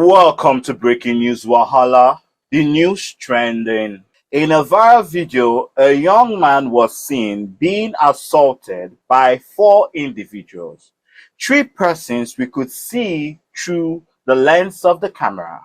Welcome to Breaking News Wahala, the news trending. In a viral video, a young man was seen being assaulted by 4 individuals. 3 persons we could see through the lens of the camera.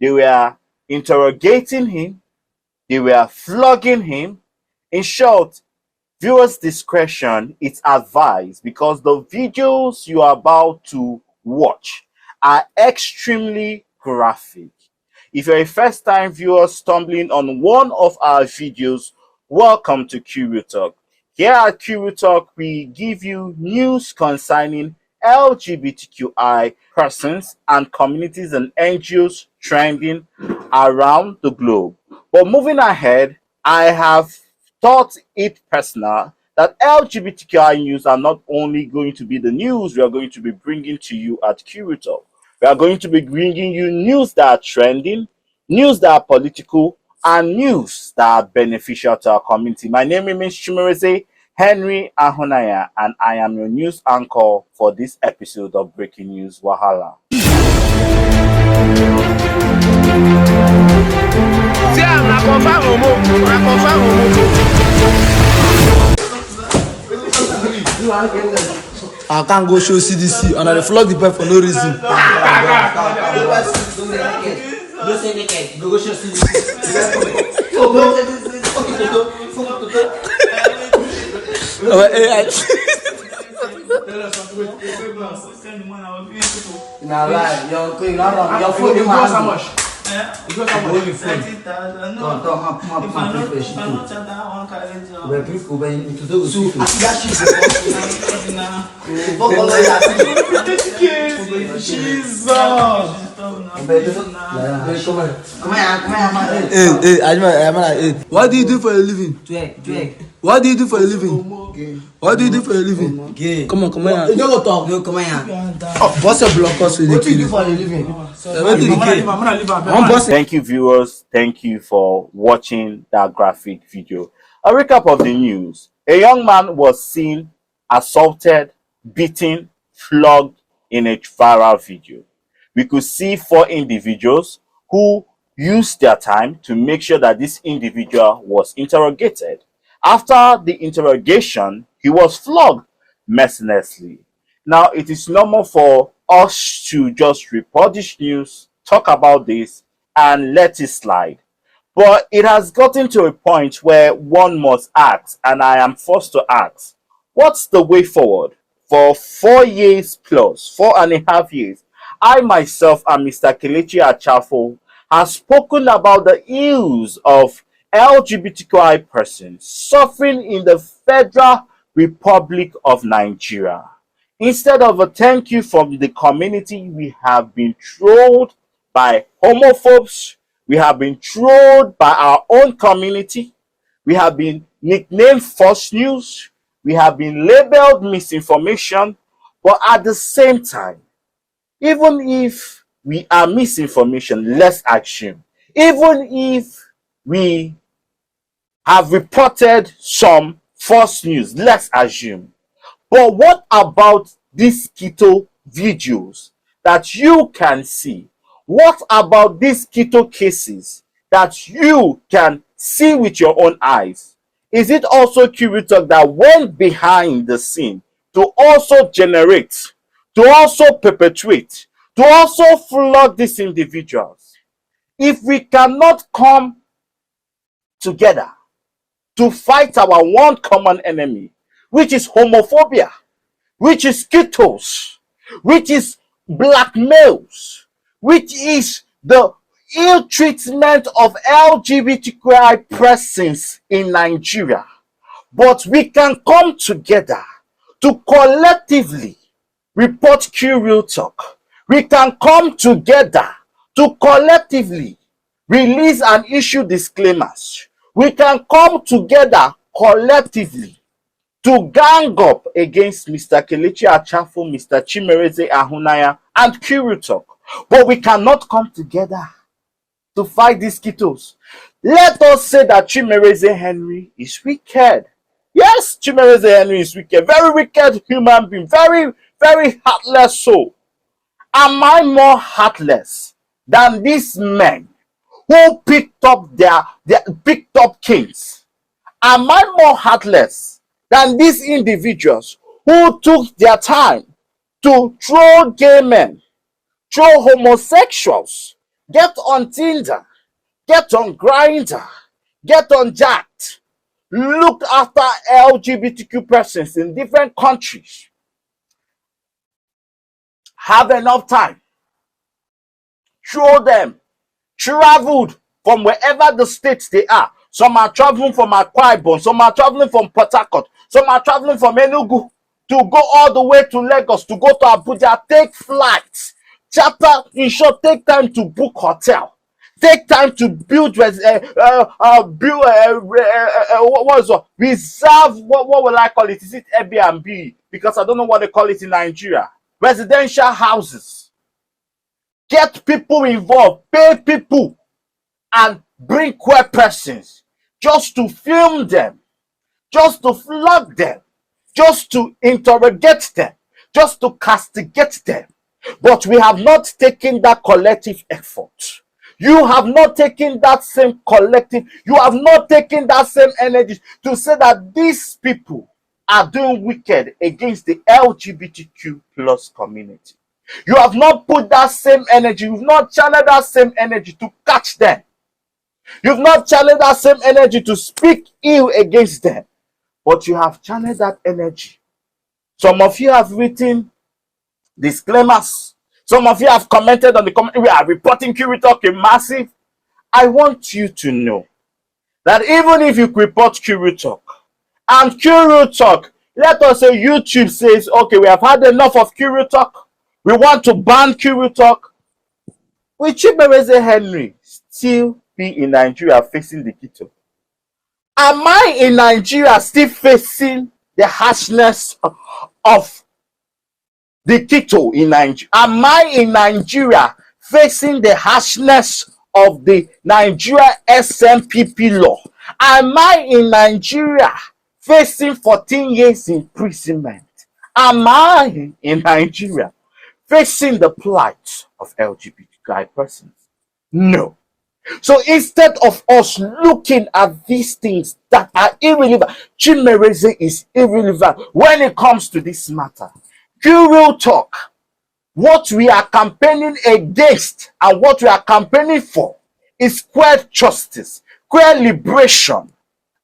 They were interrogating him, they were flogging him. In short, viewers' discretion is advised because the videos you are about to watch are extremely graphic. If you're a first-time viewer stumbling on one of our videos, welcome to Curio Talk. Here at Curio Talk, we give you news concerning LGBTQI persons and communities and NGOs trending around the globe. But moving ahead, I have thought it personal that LGBTQI news are not only going to be the news we are going to be bringing to you at Curio Talk. We are going to be bringing you news that are trending, news that are political, and news that are beneficial to our community. My name is Chimereze Henry Ahunaya, and I am your news anchor for this episode of Breaking News Wahala. I can't go show CDC and I flog the pipe for no reason. Go say naked. Go show CDC. Nah, lie. You're not wrong. Your phone is how much? If I what do you do for a living? What do you do for a living? What do you do for a living? Gay. Come on here. You don't go talk. No, come here. What's your block cost with What do you do for a living? Thank you, viewers. Thank you for watching that graphic video. A recap of the news. A young man was seen assaulted, beaten, flogged in a viral video. We could see 4 individuals who used their time to make sure that this individual was interrogated. After the interrogation, he was flogged mercilessly. Now, it is normal for us to just report this news, talk about this, and let it slide. But it has gotten to a point where one must ask, and I am forced to ask, what's the way forward? For 4 years plus, 4.5 years, I myself and Mr. Kelechi Achafo have spoken about the ills of LGBTQI persons suffering in the Federal Republic of Nigeria. Instead of a thank you from the community, we have been trolled by homophobes, we have been trolled by our own community, we have been nicknamed false news, we have been labeled misinformation. But at the same time, even if we are misinformation, let's assume, even if we have reported some false news, let's assume. But what about these keto videos that you can see? What about these keto cases that you can see with your own eyes? Is it also Curio Talk that went behind the scene to also generate, to also perpetuate, to also flog these individuals? If we cannot come together to fight our one common enemy, which is homophobia, which is ketos, which is blackmails, which is the ill treatment of LGBTQI persons in Nigeria. But we can come together to collectively report Curio Talk. We can come together to collectively release and issue disclaimers. We can come together collectively to gang up against Mr. Kelechi Achafo, Mr. Chimereze Ahunaya, and Curio Talk. But we cannot come together to fight these ketos. Let us say that Chimereze Henry is wicked. Yes, Chimereze Henry is wicked. Very wicked human being. Very, very heartless soul. Am I more heartless than these men who picked up picked up kings? Am I more heartless than these individuals who took their time to throw gay men, throw homosexuals, get on Tinder, get on Grindr, get on Jacked, look after LGBTQ persons in different countries, have enough time, show them, traveled from wherever the states they are. Some are traveling from Akwa Ibom, some are traveling from Port Harcourt, some are traveling from Enugu to go all the way to Lagos, to go to Abuja, take flights, charter, in short, take time to book hotel, take time to build what was it? Reserve, what will I call it? Is it Airbnb? Because I don't know what they call it in Nigeria. Residential houses. Get people involved, pay people, and bring queer persons just to film them, just to flog them, just to interrogate them, just to castigate them. But we have not taken that collective effort. You have not taken that same collective, you have not taken that same energy to say that these people are doing wicked against the LGBTQ plus community. You have not put that same energy, you've not channeled that same energy to catch them. You've not channeled that same energy to speak ill against them. But you have channeled that energy. Some of you have written disclaimers. Some of you have commented on the comment. We are reporting Curitalk in massive. I want you to know that even if you report Curitalk and Curitalk, let us say YouTube says, okay, we have had enough of Curitalk. We want to ban Curitalk. Will Chimereze Henry still be in Nigeria facing the keto? Am I in Nigeria still facing the harshness of the keto in Nigeria? Am I in Nigeria facing the harshness of the Nigeria SMPP law? Am I in Nigeria facing 14 years imprisonment? Am I in Nigeria facing the plight of LGBTQI persons? No. So instead of us looking at these things that are irrelevant, Chimereze is irrelevant when it comes to this matter. Curitalk, what we are campaigning against and what we are campaigning for is queer justice, queer liberation,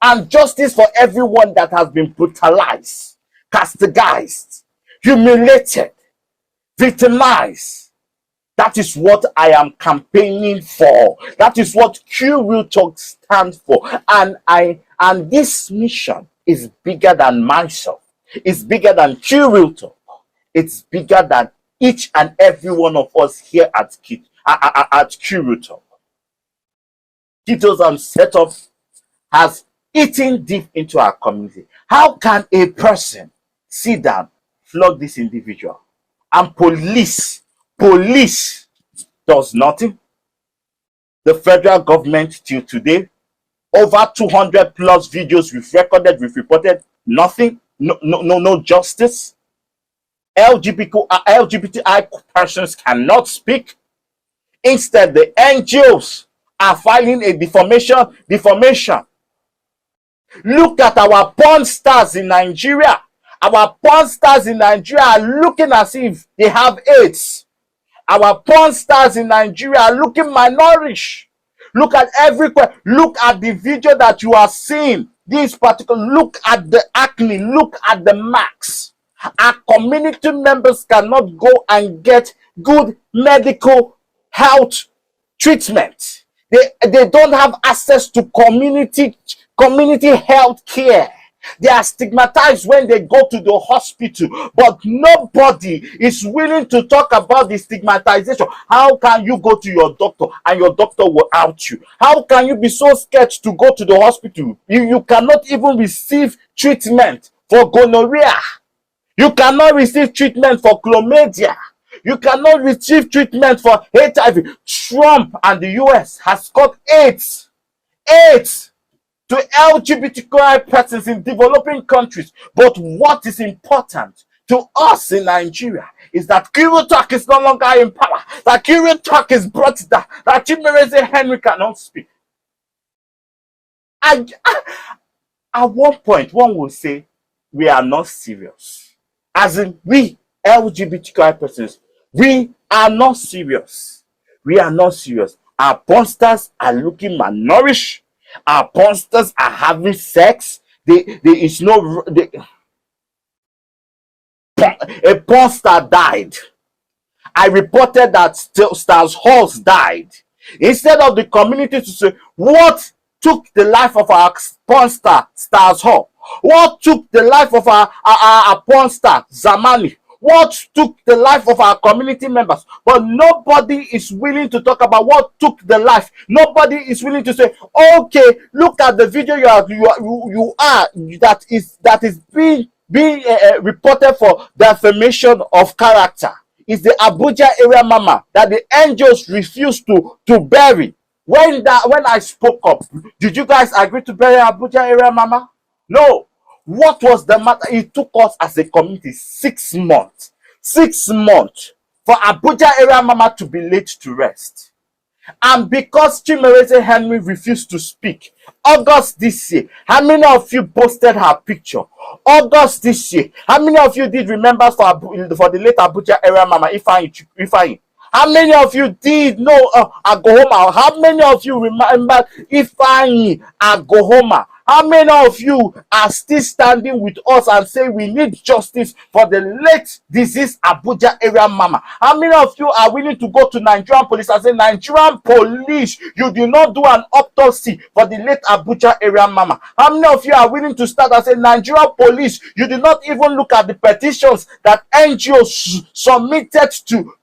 and justice for everyone that has been brutalized, castigized, humiliated, victimized. That is what I am campaigning for. That is what Curitalk stands for. And this mission is bigger than myself. It's bigger than Curitalk. It's bigger than each and every one of us here at Curitalk. Keto's setup has eaten deep into our community. How can a person sit down, flog this individual, and police does nothing? The federal government till today, over 200 plus videos we've recorded, we've reported, nothing, no justice. LGBTI persons cannot speak. Instead, the NGOs are filing a defamation. Look at our porn stars in Nigeria. Our porn stars in Nigeria are looking as if they have AIDS. Our porn stars in Nigeria are looking malnourished. Look at everywhere. Look at the video that you are seeing. This particular, look at the acne. Look at the marks. Our community members cannot go and get good medical health treatment. They don't have access to community health care. They are stigmatized when they go to the hospital, but nobody is willing to talk about the stigmatization. How can you go to your doctor and your doctor will out you? How can you be so scared to go to the hospital? You cannot even receive treatment for gonorrhea. You cannot receive treatment for chlamydia. You cannot receive treatment for HIV. Trump and the US has got AIDS to LGBTQI persons in developing countries. But what is important to us in Nigeria is that Kirutok is no longer in power, that Kirutok is brought down, that Chimereze Henry cannot speak. And at one point, one will say, we are not serious. As in, we LGBTQI persons, we are not serious. We are not serious. Our pornsters are looking malnourished. Our pornsters are having sex. There is no... a porn star died. I reported that Stars Halls died. Instead of the community to say, what took the life of our porn star, Stars Hall? What took the life of our porn star, Zamani? What took the life of our community members? But nobody is willing to talk about what took the life. Nobody is willing to say, okay, look at the video that is being reported for defamation of character. Is the Abuja area mama that the angels refused to bury. When I spoke up, did you guys agree to bury Abuja area mama? No. What was the matter? It took us as a community 6 months. 6 months for Abuja area mama to be laid to rest. And because Chimereze Henry refused to speak, August this year, how many of you posted her picture? August this year, how many of you did remember for the late Abuja area mama Ifeanyi? How many of you did know Agohoma? How many of you remember Ifeanyi Agohoma? How many of you are still standing with us and say we need justice for the late deceased Abuja area mama? How many of you are willing to go to Nigerian police and say, Nigerian police, you did not do an autopsy for the late Abuja area mama? How many of you are willing to start and say, Nigerian police, you did not even look at the petitions that NGOs submitted to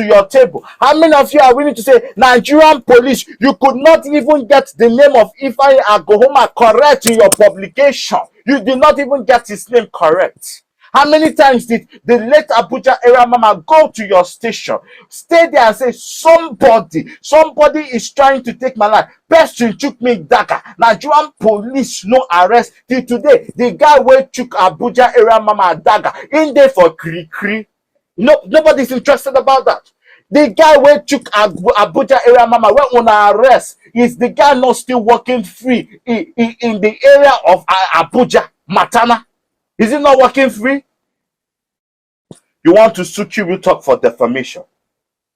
your table? How many of you are willing to say, Nigerian police, you could not even get the name of Ifeanyi Agohoma correct in your publication? You did not even get his name correct. How many times did the late Abuja area mama go to your station, stay there and say, somebody is trying to take my life? Person took me dagger. Nigerian police no arrest till today. The guy who took Abuja area mama dagger in there for kri. No, nobody's interested about that. The guy who took Abuja area mama went on arrest. Is the guy not still working free in the area of Abuja, Matana? Is he not working free? You want to sue Kirutok for defamation.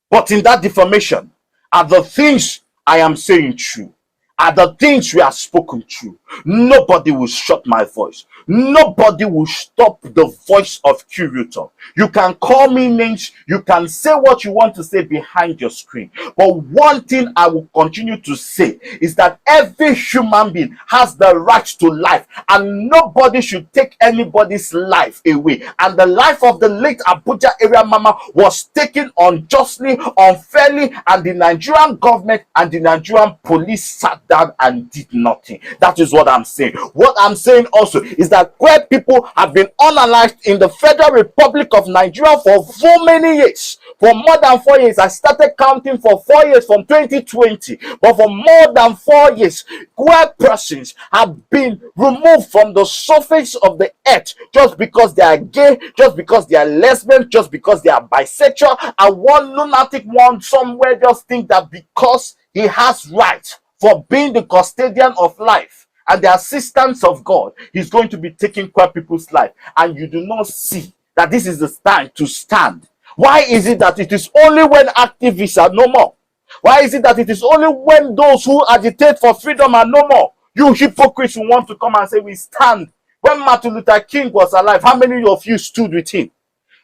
But in that defamation, are the things I am saying true? Are the things we have spoken true? Nobody will shut my voice. Nobody will stop the voice of Kirutok. You can call me names. You can say what you want to say behind your screen. But one thing I will continue to say is that every human being has the right to life. And nobody should take anybody's life away. And the life of the late Abuja area mama was taken unjustly, unfairly. And the Nigerian government and the Nigerian police sat down and did nothing. That is what I'm saying. What I'm saying also is that where people have been unalive in the Federal Republic of Nigeria for so many years, for more than 4 years. I started counting for 4 years from 2020, but for more than 4 years, queer persons have been removed from the surface of the earth just because they are gay, just because they are lesbian, just because they are bisexual. And one lunatic one somewhere just think that because he has rights for being the custodian of life and the assistance of God, he's going to be taking queer people's life. And you do not see that this is the time to stand. Why is it that it is only when activists are no more? Why is it that it is only when those who agitate for freedom are no more? You hypocrites who want to come and say we stand. When Martin Luther King was alive, how many of you stood with him?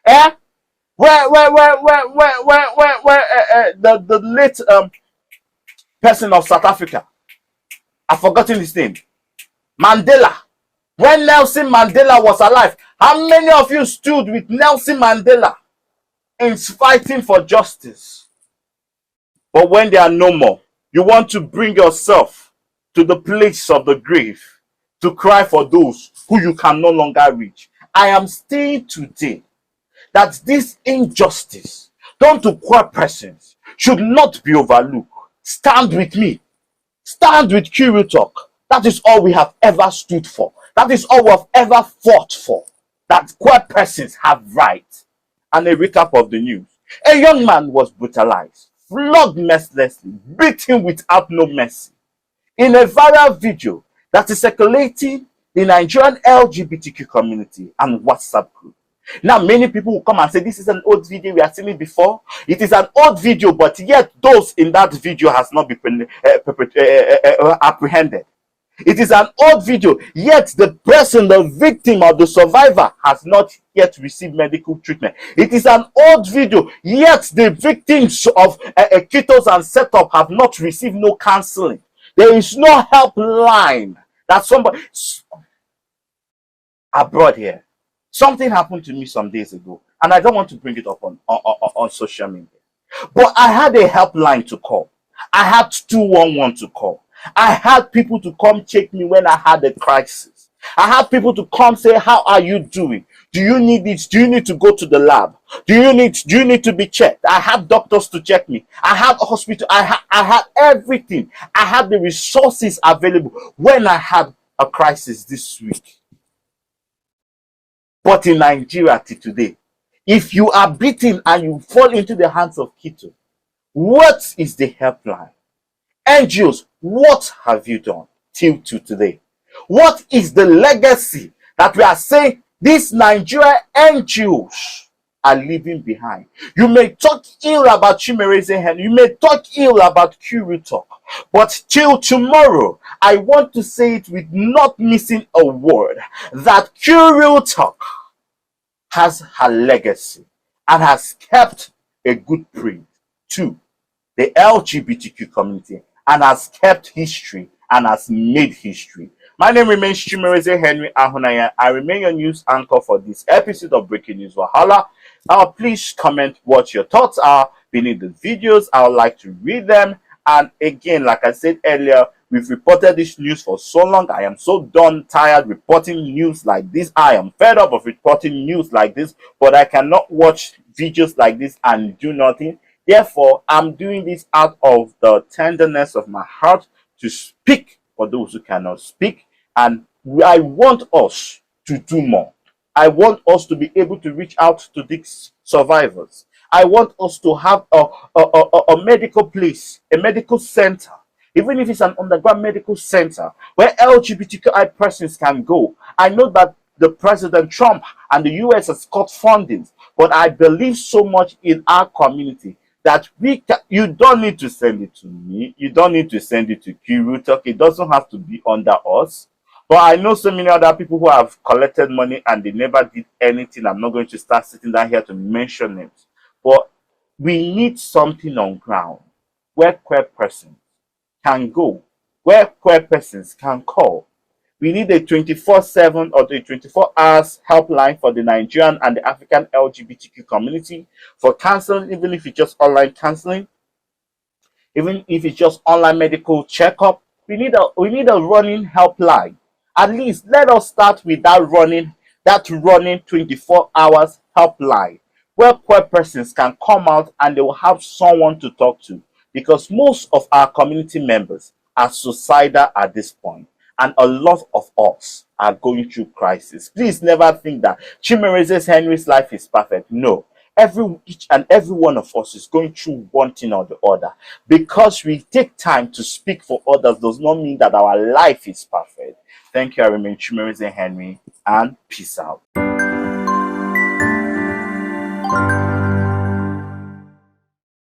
Where the late person of South Africa, I've forgotten his name, Mandela. When Nelson Mandela was alive, how many of you stood with Nelson Mandela in fighting for justice? But when they are no more, you want to bring yourself to the place of the grave to cry for those who you can no longer reach. I am saying today that this injustice done to queer persons should not be overlooked. Stand with me. Stand with Kirutok. That is all we have ever stood for. That is all we have ever fought for. that queer persons have rights. And a recap of the news. A young man was brutalized, flogged mercilessly, beaten without no mercy in a viral video that is circulating the Nigerian LGBTQ community and WhatsApp group. Now, many people will come and say, this is an old video, we have seen it before. It is an old video, but yet those in that video has not been apprehended. It is an old video, yet the person, the victim or the survivor has not yet received medical treatment. It is an old video, yet the victims of ketos and setup have not received no counseling. There is no helpline that somebody abroad here. Something happened to me some days ago, and I don't want to bring it up on social media. But I had a helpline to call. I had 211 to call. I had people to come check me when I had a crisis. I had people to come say, how are you doing? Do you need it? Do you need to go to the lab? Do you need to be checked? I had doctors to check me. I had a hospital. I had everything. I had the resources available when I had a crisis this week. But in Nigeria till today, if you are beaten and you fall into the hands of keto, what is the helpline? NGOs, what have you done till to today? What is the legacy that we are saying these Nigerian NGOs are leaving behind? You may talk ill about Chimereze Hen, you may talk ill about Kuru Talk, but till tomorrow, I want to say it with not missing a word, that Kuru Talk has her legacy and has kept a good print to the LGBTQ community and has kept history and has made history. My name remains Chimereze Henry Ahunaya. I remain your news anchor for this episode of Breaking News Wahala. Please comment what your thoughts are beneath the videos. I would like to read them. And again, like I said earlier, we've reported this news for so long. I am so tired reporting news like this. I am fed up of reporting news like this, but I cannot watch videos like this and do nothing. Therefore, I'm doing this out of the tenderness of my heart to speak for those who cannot speak. And I want us to do more. I want us to be able to reach out to these survivors. I want us to have a medical place, a medical center, even if it's an underground medical center where LGBTQI persons can go. I know that the President Trump and the US has cut funding, but I believe so much in our community that you don't need to send it to me. You don't need to send it to Kuru Talk. It doesn't have to be under us. But I know so many other people who have collected money and they never did anything. I'm not going to start sitting down here to mention names. But we need something on ground where queer persons can go, where queer persons can call. We need a 24/7 or a 24 hours helpline for the Nigerian and the African LGBTQ community for counseling, even if it's just online counseling, even if it's just online medical checkup. We need a running helpline. At least let us start with that running 24 hours helpline where queer persons can come out and they will have someone to talk to, because most of our community members are suicidal at this point, and a lot of us are going through crisis. Please never think that Chimereze Henry's life is perfect. No. Each and every one of us is going through one thing or the other. Because we take time to speak for others does not mean that our life is perfect. Thank you. I remain Chimereze Henry, and peace out.